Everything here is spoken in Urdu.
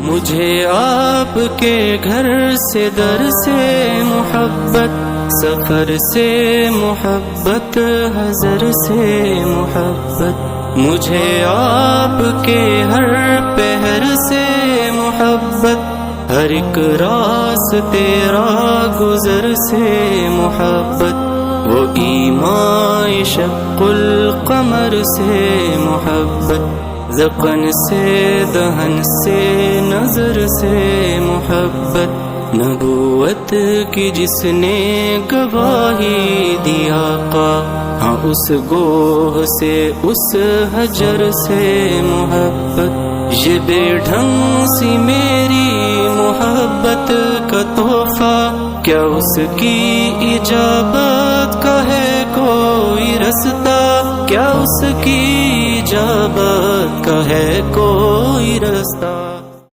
مجھے آپ کے گھر سے در سے محبت، سفر سے محبت، حضر سے محبت، مجھے آپ کے ہر پہر سے محبت، ہر ایک راز تیرا گزر سے محبت، وہ ایمان شق القمر سے محبت، ذقن سے دہن سے نظر سے محبت، نبوت کی جس نے گواہی دی آقا، ہاں اس گوہ سے اس حجر سے محبت، یہ بے ڈھنگ سی میری محبت کا تحفہ، کیا اس کی اجابت کا ہے کوئی رستہ، کیا اس کی اجابت کا ہے کوئی رستہ۔